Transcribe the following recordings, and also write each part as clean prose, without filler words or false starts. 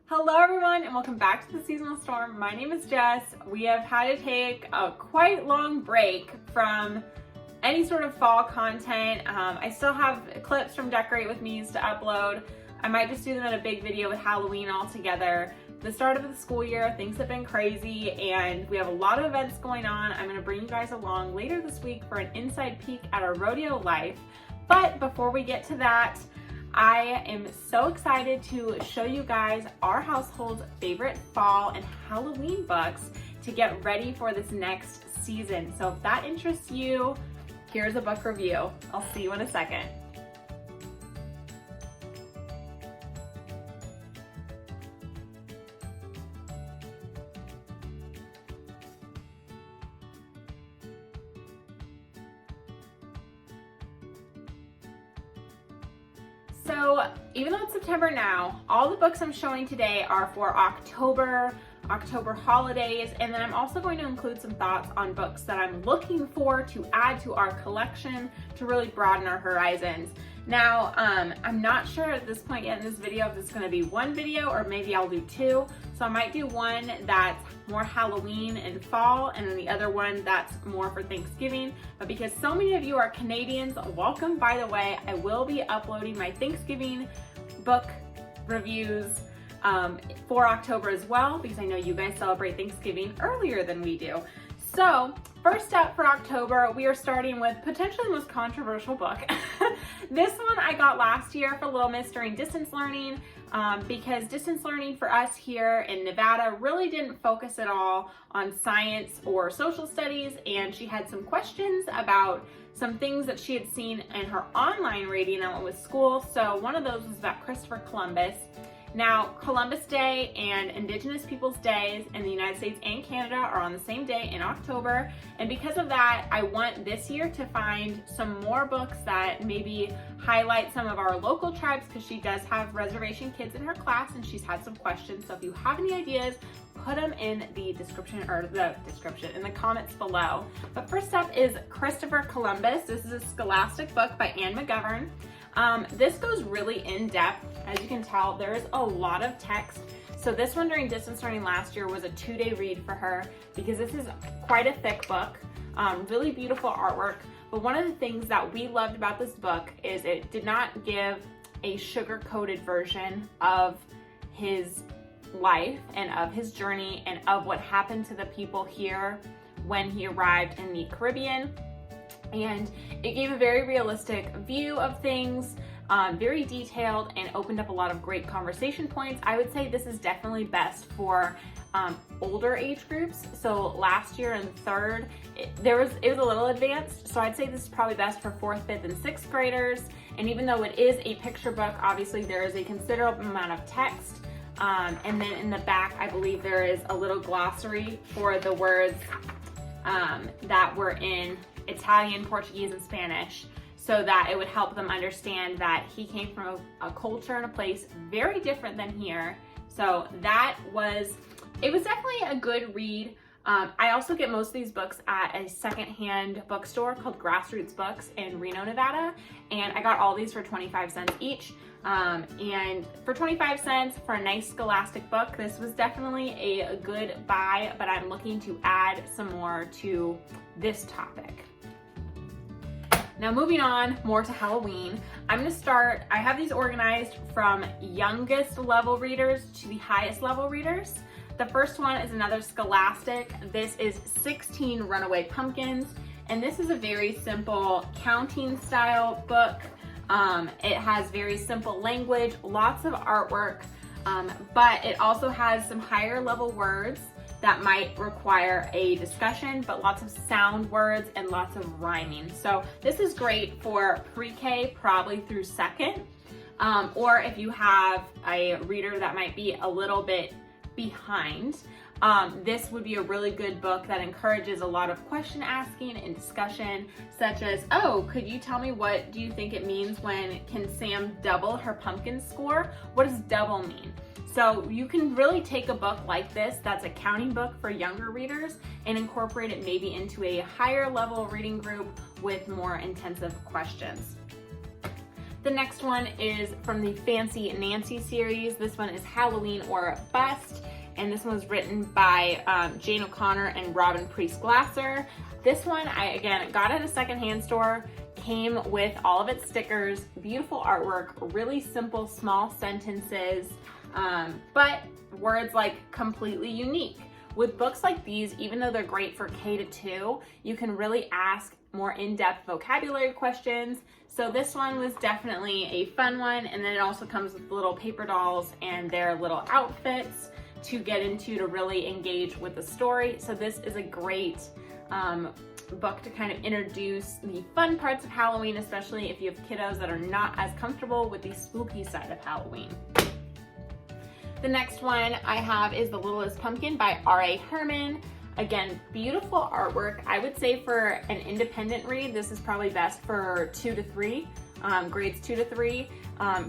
Hello everyone and welcome back to the Seasonal Storm. My name is Jess. We have had to take a quite long break from any sort of fall content. I still have clips from Decorate With Me's to upload. I might just do them in a big video with Halloween all together. The start of the school year, things have been crazy and we have a lot of events going on. I'm gonna bring you guys along later this week for an inside peek at our rodeo life. But before we get to that, I am so excited to show you guys our household's favorite fall and Halloween books to get ready for this next season. So if that interests you, here's a book review. I'll see you in a second. So even though it's September now, all the books I'm showing today are for October holidays, and then I'm also going to include some thoughts on books that I'm looking for to add to our collection to really broaden our horizons. Now, I'm not sure at this point yet in this video if this is going to be one video or maybe I'll do two. So I might do one that's more Halloween and fall, and then the other one that's more for Thanksgiving. But because so many of you are Canadians, welcome by the way. I will be uploading my Thanksgiving book reviews for October as well, because I know you guys celebrate Thanksgiving earlier than we do. So first up for October, we are starting with potentially the most controversial book. This one I got last year for Little Miss during distance learning, because distance learning for us here in Nevada really didn't focus at all on science or social studies, and she had some questions about some things that she had seen in her online reading that went with school. So one of those was about Christopher Columbus. Now, Columbus Day and Indigenous Peoples Days in the United States and Canada are on the same day in October. And because of that, I want this year to find some more books that maybe highlight some of our local tribes, because she does have reservation kids in her class and she's had some questions. So if you have any ideas, put them in the description, in the comments below. But first up is Christopher Columbus. This is a scholastic book by Anne McGovern. This goes really in depth. As you can tell, there is a lot of text. So this one during distance learning last year was a 2-day read for her, because this is quite a thick book, really beautiful artwork. But one of the things that we loved about this book is it did not give a sugar-coated version of his life and of his journey and of what happened to the people here when he arrived in the Caribbean. And it gave a very realistic view of things, very detailed, and opened up a lot of great conversation points. I would say this is definitely best for older age groups. So last year in third, it was a little advanced. So I'd say this is probably best for 4th, 5th, and 6th graders. And even though it is a picture book, obviously there is a considerable amount of text. And then in the back, I believe there is a little glossary for the words that were in Italian, Portuguese, and Spanish, so that it would help them understand that he came from a culture and a place very different than here. So it was definitely a good read. I also get most of these books at a secondhand bookstore called Grassroots Books in Reno, Nevada, and I got all these for 25 cents each. And for 25 cents for a nice scholastic book, this was definitely a good buy, but I'm looking to add some more to this topic. Now moving on more to Halloween, I have these organized from youngest level readers to the highest level readers. The first one is another scholastic. This is 16 Runaway Pumpkins, and this is a very simple counting style book. It has very simple language, lots of artwork, but it also has some higher level words that might require a discussion, but lots of sound words and lots of rhyming. So this is great for pre-K, probably through 2nd, or if you have a reader that might be a little bit behind. This would be a really good book that encourages a lot of question asking and discussion, such as, oh, could you tell me what do you think it means when can Sam double her pumpkin score? What does double mean? So you can really take a book like this that's a counting book for younger readers and incorporate it maybe into a higher level reading group with more intensive questions. The next one is from the Fancy Nancy series. This one is Halloween or Bust, and this one was written by Jane O'Connor and Robin Priest Glasser. This one, I again got at a secondhand store, came with all of its stickers, beautiful artwork, really simple small sentences, but words like completely unique. With books like these, even though they're great for K-2, you can really ask more in-depth vocabulary questions. So this one was definitely a fun one, and then it also comes with little paper dolls and their little outfits to get into to really engage with the story. So this is a great book to kind of introduce the fun parts of Halloween, especially if you have kiddos that are not as comfortable with the spooky side of Halloween. The next one I have is The Littlest Pumpkin by R.A. Herman. Again, beautiful artwork. I would say for an independent read, this is probably best for 2 to 3, grades 2 to 3.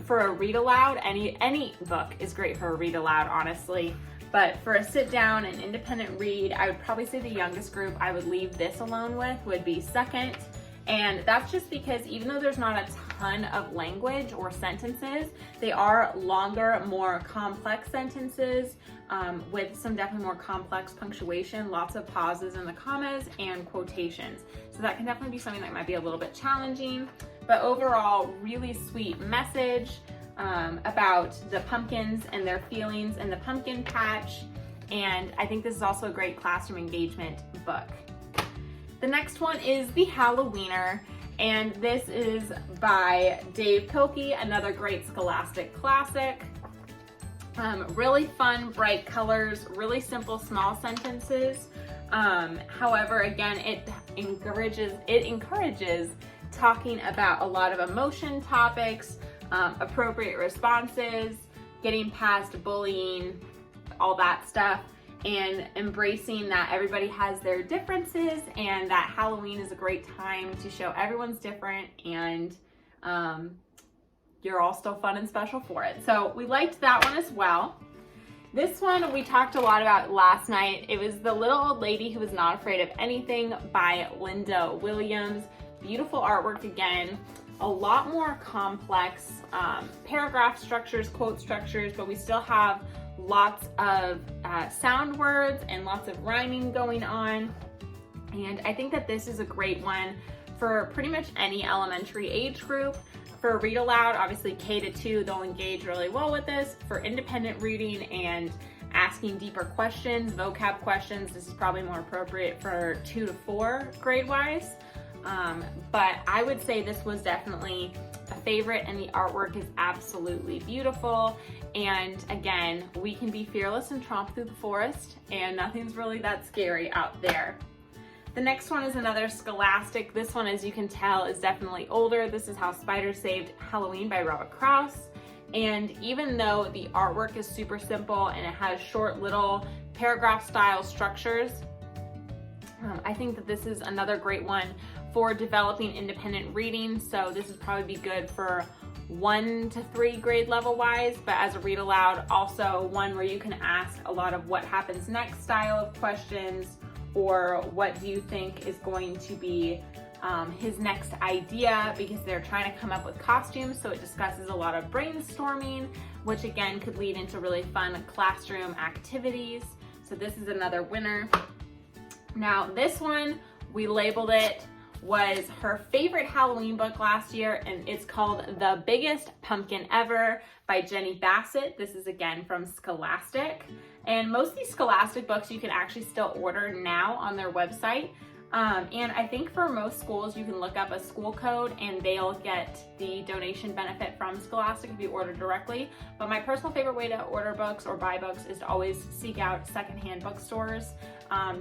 For a read aloud, any book is great for a read aloud, honestly. But for a sit down and independent read, I would probably say the youngest group I would leave this alone with would be second. And that's just because even though there's not a ton of language or sentences, they are longer, more complex sentences with some definitely more complex punctuation, lots of pauses in the commas and quotations. So that can definitely be something that might be a little bit challenging, but overall, really sweet message about the pumpkins and their feelings in the pumpkin patch. And I think this is also a great classroom engagement book. The next one is The Halloweener, and this is by Dave Pilkey, another great Scholastic classic. Really fun, bright colors, really simple, small sentences. However, again, it encourages talking about a lot of emotion topics, appropriate responses, getting past bullying, all that stuff, and embracing that everybody has their differences and that Halloween is a great time to show everyone's different and you're all still fun and special for it. So we liked that one as well. This one we talked a lot about last night. It was The Little Old Lady Who Was Not Afraid of Anything by Linda Williams. Beautiful artwork again. A lot more complex paragraph structures, quote structures, but we still have lots of sound words and lots of rhyming going on. And I think that this is a great one for pretty much any elementary age group. For read aloud, obviously K-2, they'll engage really well with this. For independent reading and asking deeper questions, vocab questions, this is probably more appropriate for 2 to 4 grade-wise. But I would say this was definitely a favorite, and the artwork is absolutely beautiful. And again, we can be fearless and tromp through the forest, and nothing's really that scary out there. The next one is another Scholastic. This one, as you can tell, is definitely older. This is How Spiders Saved Halloween by Robert Krause. And even though the artwork is super simple and it has short little paragraph style structures, I think that this is another great one for developing independent reading. So this would probably be good for 1 to 3 grade level wise, but as a read aloud, also one where you can ask a lot of what happens next style of questions, or what do you think is going to be his next idea, because they're trying to come up with costumes. So it discusses a lot of brainstorming, which again could lead into really fun classroom activities. So this is another winner. Now this one, we labeled it, was her favorite Halloween book last year, and it's called The Biggest Pumpkin Ever by Jenny Bassett. This is again from Scholastic, and most of these Scholastic books you can actually still order now on their website. And I think for most schools you can look up a school code and they'll get the donation benefit from Scholastic if you order directly. But my personal favorite way to order books or buy books is to always seek out secondhand bookstores,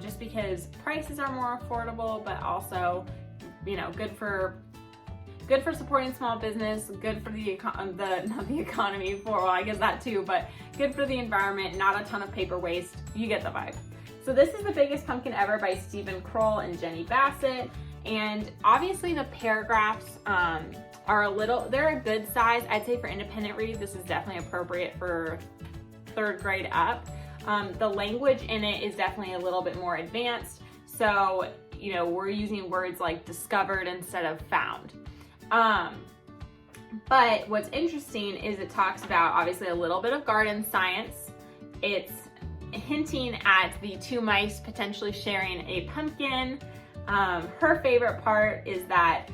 just because prices are more affordable, but also, you know, good for supporting small business, good for not the economy, well, I guess that too, but good for the environment, not a ton of paper waste. You get the vibe. So this is The Biggest Pumpkin Ever by Stephen Kroll and Jenny Bassett. And obviously the paragraphs they're a good size. I'd say for independent read, this is definitely appropriate for 3rd grade up. The language in it is definitely a little bit more advanced. So, you know, we're using words like discovered instead of found. But what's interesting is it talks about obviously a little bit of garden science. It's hinting at the two mice potentially sharing a pumpkin. Her favorite part is that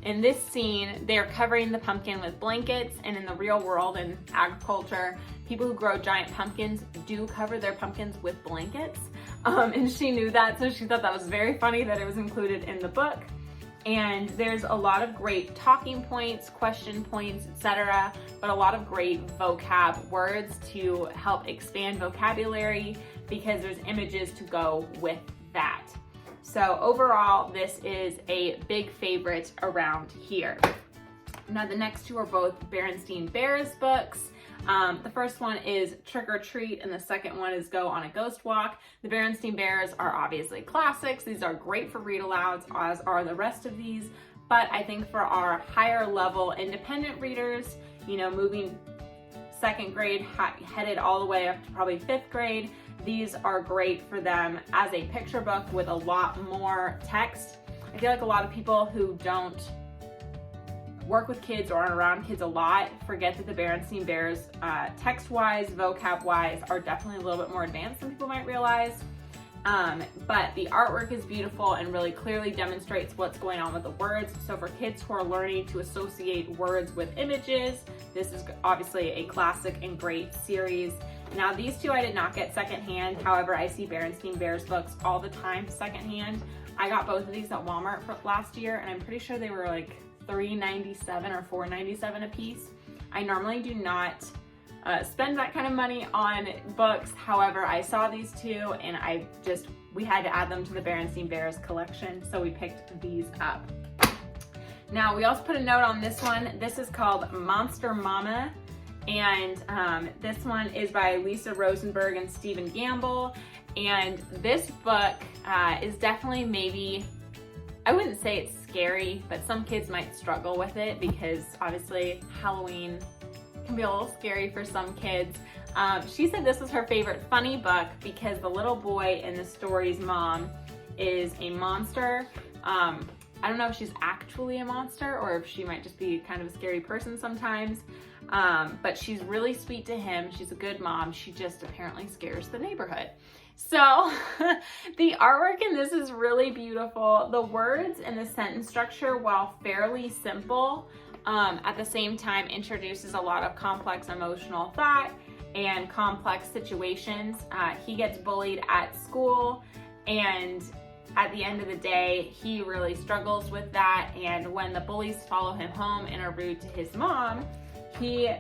in this scene, they're covering the pumpkin with blankets, and in the real world in agriculture, people who grow giant pumpkins do cover their pumpkins with blankets. And she knew that, so she thought that was very funny that it was included in the book. And there's a lot of great talking points, question points, etc., but a lot of great vocab words to help expand vocabulary because there's images to go with that. So overall, this is a big favorite around here. Now the next two are both Berenstain Bears books. The first one is Trick or Treat, and the second one is Go on a Ghost Walk. The Berenstain Bears are obviously classics. These are great for read alouds, as are the rest of these. But I think for our higher level independent readers, you know, moving second grade, headed all the way up to probably fifth grade, these are great for them as a picture book with a lot more text. I feel like a lot of people who don't work with kids or aren't around kids a lot forget that the Berenstain Bears, text-wise, vocab-wise, are definitely a little bit more advanced than people might realize. But the artwork is beautiful and really clearly demonstrates what's going on with the words. So for kids who are learning to associate words with images, this is obviously a classic and great series. Now these two I did not get secondhand. However, I see Berenstain Bears books all the time secondhand. I got both of these at Walmart last year, and I'm pretty sure they were like $3.97 or $4.97 a piece. I normally do not spend that kind of money on books. However, I saw these two and we had to add them to the Berenstain Bears collection, so we picked these up. Now we also put a note on this one. This is called Monster Mama, and this one is by Lisa Rosenberg and Stephen Gamble. And this book is definitely, maybe, I wouldn't say it's scary, but some kids might struggle with it because obviously Halloween can be a little scary for some kids. She said this was her favorite funny book because the little boy in the story's mom is a monster. I don't know if she's actually a monster or if she might just be kind of a scary person sometimes. But she's really sweet to him. She's a good mom. She just apparently scares the neighborhood. So the artwork in this is really beautiful. The words and the sentence structure, while fairly simple, at the same time introduces a lot of complex emotional thought and complex situations. He gets bullied at school, and at the end of the day, he really struggles with that. And when the bullies follow him home and are rude to his mom, he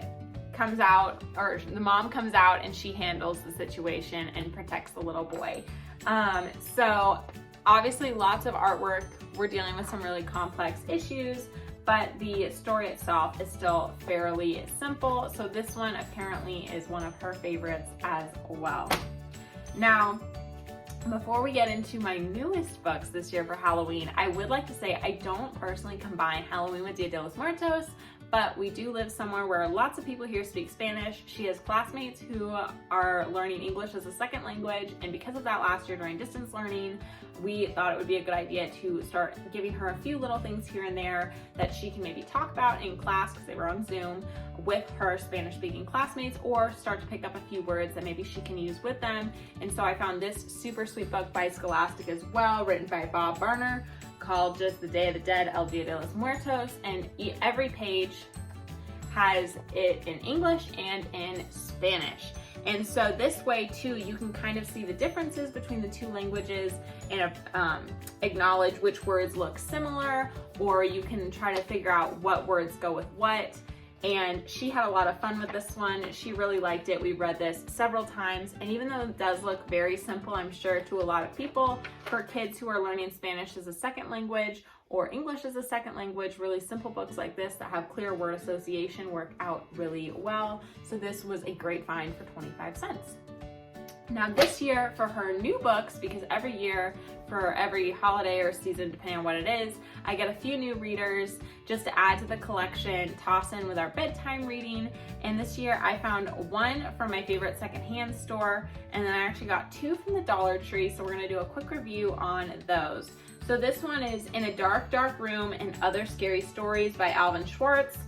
comes out, or the mom comes out, and she handles the situation and protects the little boy. So obviously lots of artwork. We're dealing with some really complex issues, but the story itself is still fairly simple. So this one apparently is one of her favorites as well. Now, before we get into my newest books this year for Halloween, I would like to say I don't personally combine Halloween with Dia de los Muertos, but we do live somewhere where lots of people here speak Spanish. She has classmates who are learning English as a second language, and because of that, last year during distance learning, we thought it would be a good idea to start giving her a few little things here and there that she can maybe talk about in class, because they were on Zoom, with her Spanish-speaking classmates, or start to pick up a few words that maybe she can use with them. And so I found this super sweet book by Scholastic as well, written by Bob Barner, called Just the Day of the Dead, El Dia de los Muertos, and every page has it in English and in Spanish. And so this way too, you can kind of see the differences between the two languages and acknowledge which words look similar, or you can try to figure out what words go with what. And she had a lot of fun with this one. She really liked it. We read this several times, and even though it does look very simple, I'm sure to a lot of people, for kids who are learning Spanish as a second language or English as a second language, really simple books like this that have clear word association work out really well. So this was a great find for 25 cents. Now this year, for her new books, because every year for every holiday or season, depending on what it is, I get a few new readers just to add to the collection, toss in with our bedtime reading. And this year I found one from my favorite secondhand store, and then I actually got two from the Dollar Tree. So we're gonna do a quick review on those. So this one is In a Dark, Dark Room and Other Scary Stories by Alvin Schwartz.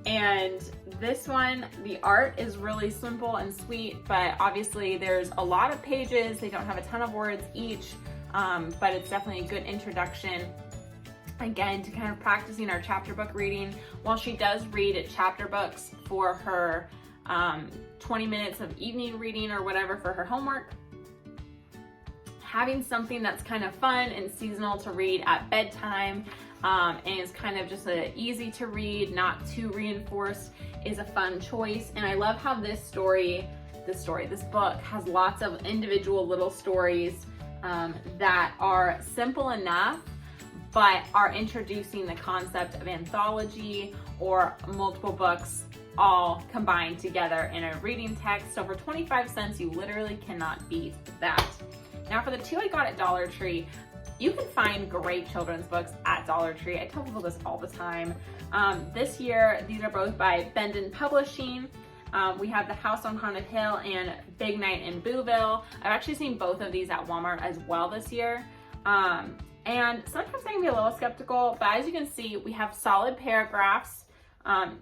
And this one, the art is really simple and sweet, but obviously there's a lot of pages. They don't have a ton of words each, but it's definitely a good introduction, again, to kind of practicing our chapter book reading. While she does read chapter books for her 20 minutes of evening reading or whatever for her homework, having something that's kind of fun and seasonal to read at bedtime and is kind of just easy to read, not too reinforced, is a fun choice. And I love how this book has lots of individual little stories that are simple enough, but are introducing the concept of anthology or multiple books all combined together in a reading text. So for 25 cents, you literally cannot beat that. Now for the two I got at Dollar Tree, you can find great children's books at Dollar Tree. I tell people this all the time. This year, these are both by Bendon Publishing. We have The House on Haunted Hill and Big Night in Booville. I've actually seen both of these at Walmart as well this year. And sometimes I can be a little skeptical, but as you can see, we have solid paragraphs.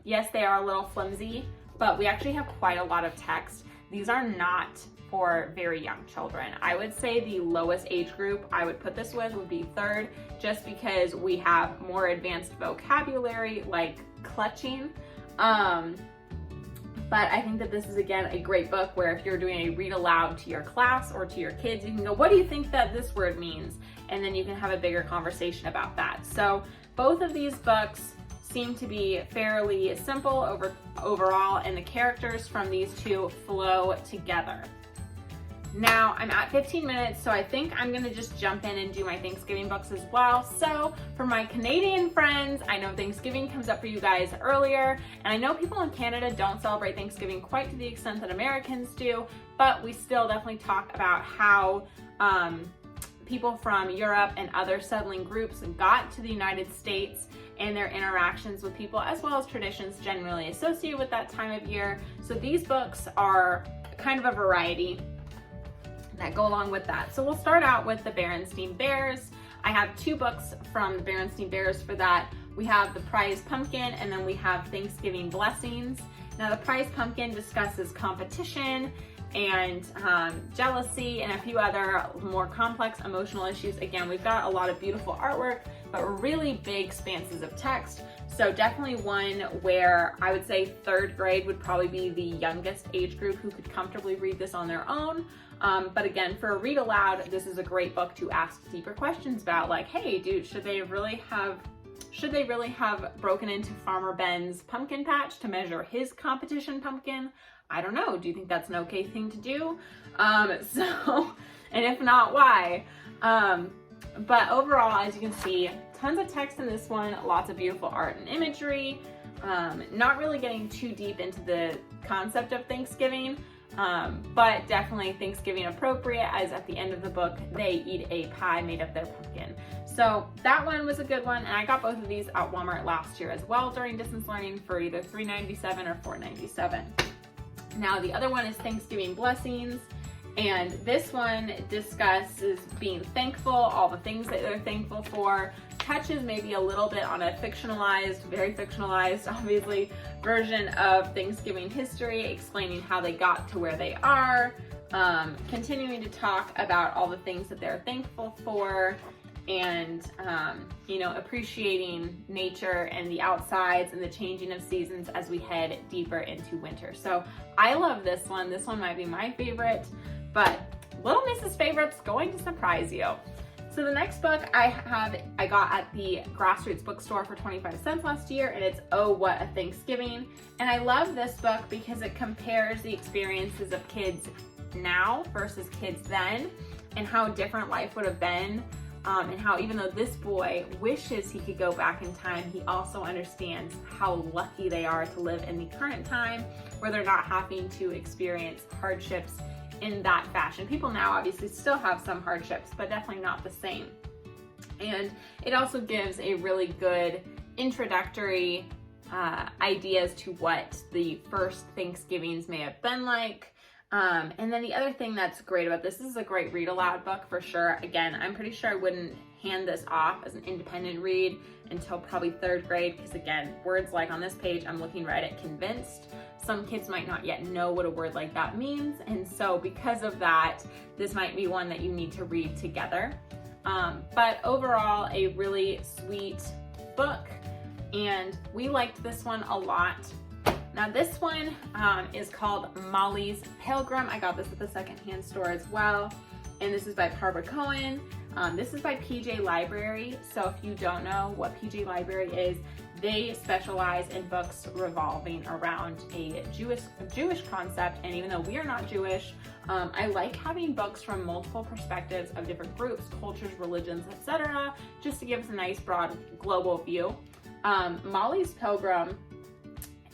Yes, they are a little flimsy, but we actually have quite a lot of text. These are not for very young children. I would say the lowest age group I would put this with would be 3rd, just because we have more advanced vocabulary like clutching. But I think that this is, again, a great book where if you're doing a read aloud to your class or to your kids, you can go, what do you think that this word means? And then you can have a bigger conversation about that. So both of these books seem to be fairly simple overall, and the characters from these two flow together. Now I'm at 15 minutes, so I think I'm gonna just jump in and do my Thanksgiving books as well. So for my Canadian friends, I know Thanksgiving comes up for you guys earlier, and I know people in Canada don't celebrate Thanksgiving quite to the extent that Americans do, but we still definitely talk about how people from Europe and other settling groups got to the United States and their interactions with people, as well as traditions generally associated with that time of year. So these books are kind of a variety that go along with that. So we'll start out with the Berenstain Bears. I have 2 books from the Berenstain Bears for that. We have The Prize Pumpkin, and then we have Thanksgiving Blessings. Now the Prize Pumpkin discusses competition and jealousy and a few other more complex emotional issues. Again, we've got a lot of beautiful artwork, but really big expanses of text. So definitely one where I would say 3rd grade would probably be the youngest age group who could comfortably read this on their own. But again, for a read aloud, this is a great book to ask deeper questions about, like, hey, dude, should they really have broken into Farmer Ben's pumpkin patch to measure his competition pumpkin? I don't know. Do you think that's an okay thing to do? And if not, why? But overall, as you can see, tons of text in this one, lots of beautiful art and imagery, not really getting too deep into the concept of Thanksgiving, but definitely Thanksgiving appropriate, as at the end of the book, they eat a pie made of their pumpkin. So that one was a good one, and I got both of these at Walmart last year as well during distance learning for either $3.97 or $4.97. Now the other one is Thanksgiving Blessings, and this one discusses being thankful, all the things that they're thankful for, touches maybe a little bit on a fictionalized, very fictionalized, obviously, version of Thanksgiving history, explaining how they got to where they are, continuing to talk about all the things that they're thankful for, and appreciating nature and the outsides and the changing of seasons as we head deeper into winter. So I love this one. This one might be my favorite, but Little Mrs. Favorite's going to surprise you. So the next book I got at the Grassroots bookstore for 25 cents last year, and it's Oh, What a Thanksgiving. And I love this book because it compares the experiences of kids now versus kids then, and how different life would have been. And how even though this boy wishes he could go back in time, he also understands how lucky they are to live in the current time where they're not having to experience hardships in that fashion. People now obviously still have some hardships, but definitely not the same. And it also gives a really good introductory ideas to what the first Thanksgivings may have been like. And then the other thing that's great about this is a great read aloud book for sure. Again, I'm pretty sure I wouldn't hand this off as an independent read until probably 3rd grade, because again, words like on this page, I'm looking right at convinced. Some kids might not yet know what a word like that means, and so because of that, this might be one that you need to read together. But overall, a really sweet book, and we liked this one a lot. Now this one is called Molly's Pilgrim. I got this at the secondhand store as well, and this is by Barbara Cohen. This is by PJ Library. So if you don't know what PJ Library is, they specialize in books revolving around a Jewish concept. And even though we are not Jewish, I like having books from multiple perspectives of different groups, cultures, religions, etc., just to give us a nice broad global view. Molly's Pilgrim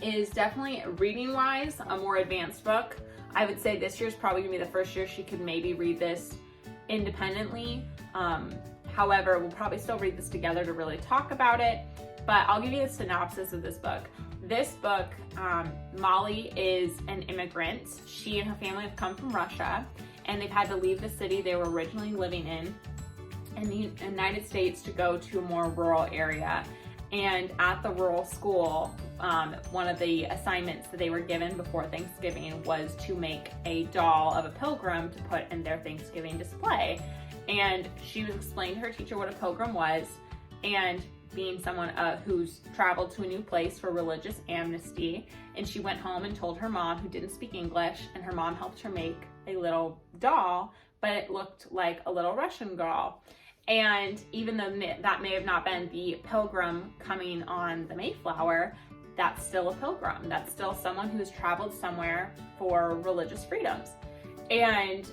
is definitely, reading wise, a more advanced book. I would say this year is probably gonna be the first year she could maybe read this independently. However, we'll probably still read this together to really talk about it, but I'll give you the synopsis of this book. This book, Molly is an immigrant. She and her family have come from Russia, and they've had to leave the city they were originally living in the United States to go to a more rural area. And at the rural school, one of the assignments that they were given before Thanksgiving was to make a doll of a pilgrim to put in their Thanksgiving display. And she was explaining to her teacher what a pilgrim was, and being someone who's traveled to a new place for religious amnesty, and she went home and told her mom, who didn't speak English, and her mom helped her make a little doll, but it looked like a little Russian doll. And even though that may have not been the pilgrim coming on the Mayflower, that's still a pilgrim. That's still someone who's traveled somewhere for religious freedoms. And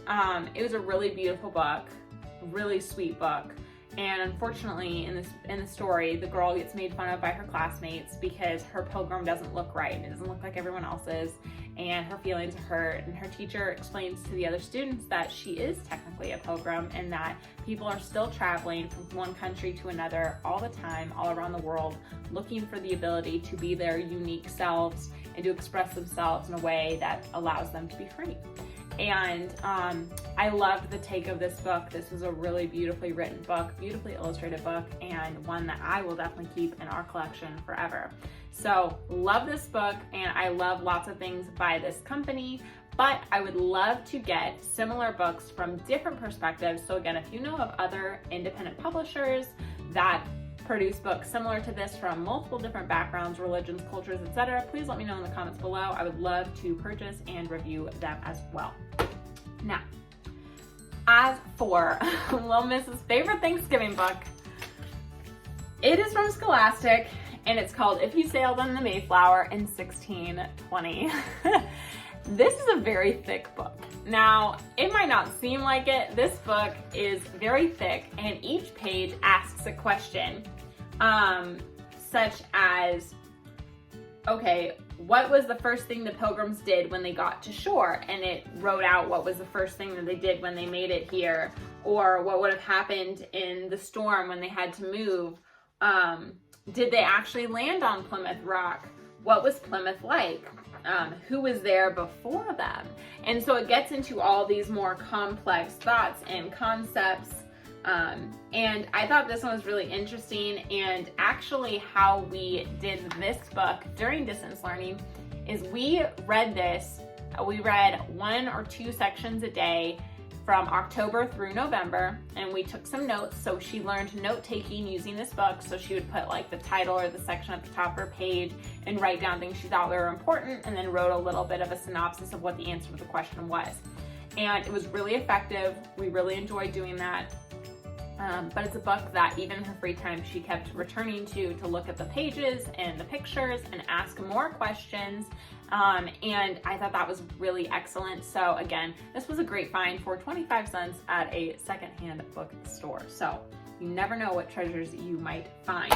it was a really beautiful book, really sweet book. And unfortunately, in the story, the girl gets made fun of by her classmates because her pilgrim doesn't look right. It doesn't look like everyone else's, and her feelings are hurt. And her teacher explains to the other students that she is technically a pilgrim, and that people are still traveling from one country to another all the time, all around the world, looking for the ability to be their unique selves and to express themselves in a way that allows them to be free. And I loved the take of this book. This was a really beautifully written book, beautifully illustrated book, and one that I will definitely keep in our collection forever. So love this book, and I love lots of things by this company, but I would love to get similar books from different perspectives. So again, if you know of other independent publishers that produce books similar to this from multiple different backgrounds, religions, cultures, etc., please let me know in the comments below. I would love to purchase and review them as well. Now, as for Little Miss's favorite Thanksgiving book, it is from Scholastic, and it's called If You Sailed on the Mayflower in 1620. This is a very thick book. Now, it might not seem like it. This book is very thick, and each page asks a question, such as, okay, what was the first thing the pilgrims did when they got to shore? And it wrote out what was the first thing that they did when they made it here, or what would have happened in the storm when they had to move. Did they actually land on Plymouth Rock? What was Plymouth like? Who was there before them? And so it gets into all these more complex thoughts and concepts. And I thought this one was really interesting. And actually how we did this book during distance learning is we read 1 or 2 sections a day from October through November, and we took some notes. So she learned note taking using this book. So she would put like the title or the section at the top of her page and write down things she thought were important, and then wrote a little bit of a synopsis of what the answer to the question was. And it was really effective. We really enjoyed doing that. But it's a book that even in her free time, she kept returning to look at the pages and the pictures and ask more questions. And I thought that was really excellent. So again, this was a great find for 25 cents at a secondhand bookstore. So you never know what treasures you might find.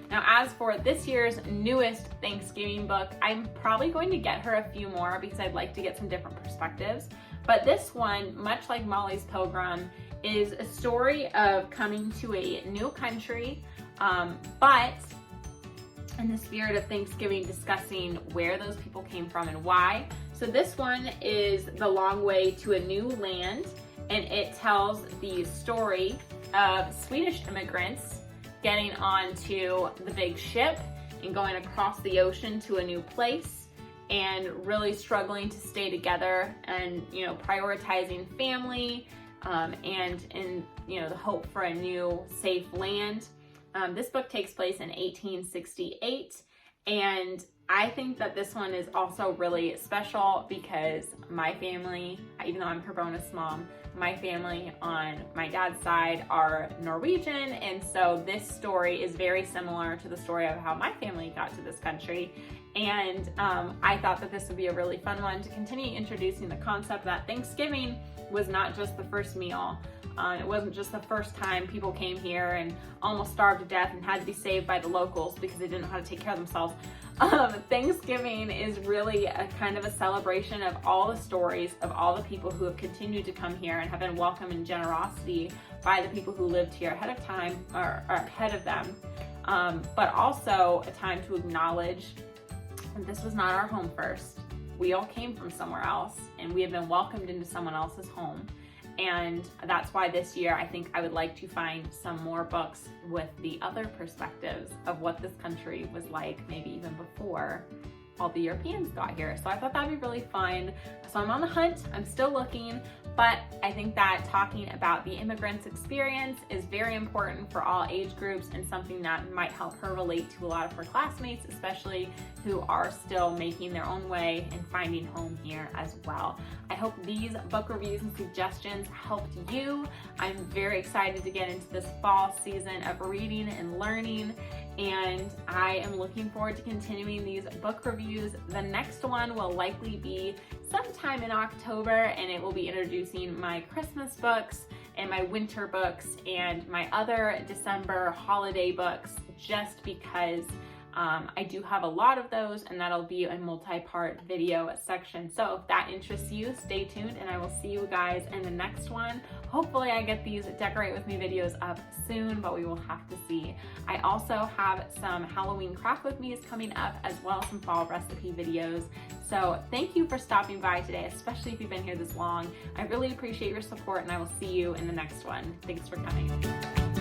Now, as for this year's newest Thanksgiving book, I'm probably going to get her a few more because I'd like to get some different perspectives. But this one, much like Molly's Pilgrim, is a story of coming to a new country, but in the spirit of Thanksgiving, discussing where those people came from and why. So this one is The Long Way to a New Land, and it tells the story of Swedish immigrants getting onto the big ship and going across the ocean to a new place and really struggling to stay together and, prioritizing family and the hope for a new safe land. This book takes place in 1868, and I think that this one is also really special because my family, even though I'm her bonus mom, my family on my dad's side are Norwegian, and so this story is very similar to the story of how my family got to this country. And I thought that this would be a really fun one to continue introducing the concept that Thanksgiving was not just the first meal. It wasn't just the first time people came here and almost starved to death and had to be saved by the locals because they didn't know how to take care of themselves. Thanksgiving is really a kind of a celebration of all the stories of all the people who have continued to come here and have been welcomed in generosity by the people who lived here ahead of time or ahead of them. But also a time to acknowledge that this was not our home first. We all came from somewhere else and we have been welcomed into someone else's home. And that's why this year I think I would like to find some more books with the other perspectives of what this country was like, maybe even before all the Europeans got here. So I thought that'd be really fun. So I'm on the hunt, I'm still looking, but I think that talking about the immigrant's experience is very important for all age groups and something that might help her relate to a lot of her classmates, especially who are still making their own way and finding home here as well. I hope these book reviews and suggestions helped you. I'm very excited to get into this fall season of reading and learning, and I am looking forward to continuing these book reviews. The next one will likely be sometime in October, and it will be introducing my Christmas books and my winter books and my other December holiday books, just because I do have a lot of those, and that'll be a multi-part video section. So if that interests you, stay tuned, and I will see you guys in the next one. Hopefully I get these Decorate With Me videos up soon, but we will have to see. I also have some Halloween Craft With Me's coming up, as well as some fall recipe videos. So thank you for stopping by today, especially if you've been here this long. I really appreciate your support, and I will see you in the next one. Thanks for coming.